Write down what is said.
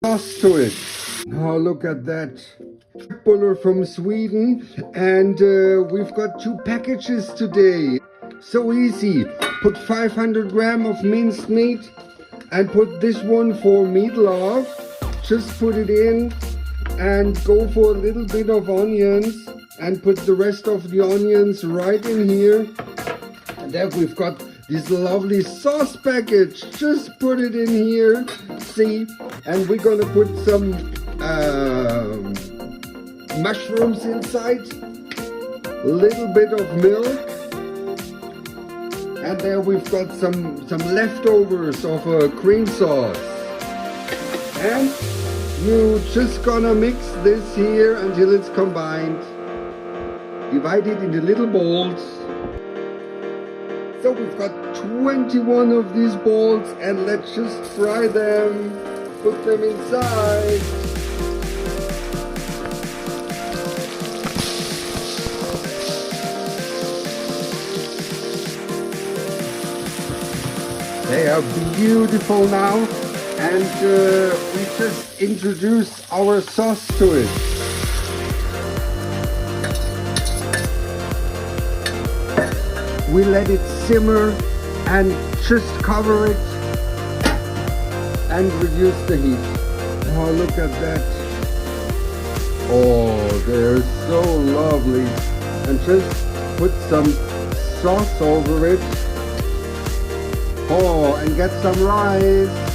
sauce to it. Oh, look at that. Buller from Sweden, and we've got 2 packages today. So easy. Put 500 grams of minced meat and put this one for meatloaf. Just put it in and go for a little bit of onions and put the rest of the onions right in here. And then we've got this lovely sauce package. Just put it in here. See? And we're gonna put some mushrooms inside, a little bit of milk, and there we've got some leftovers of a cream sauce. And you just gonna mix this here until it's combined. Divide it into little balls. So we've got 21 of these balls, and let's just fry them. Put them inside. They are beautiful now, and we just introduce our sauce to it. We let it simmer and just cover it and reduce the heat. Oh, look at that. Oh, they're so lovely. And just put some sauce over it. Oh, and get some rice.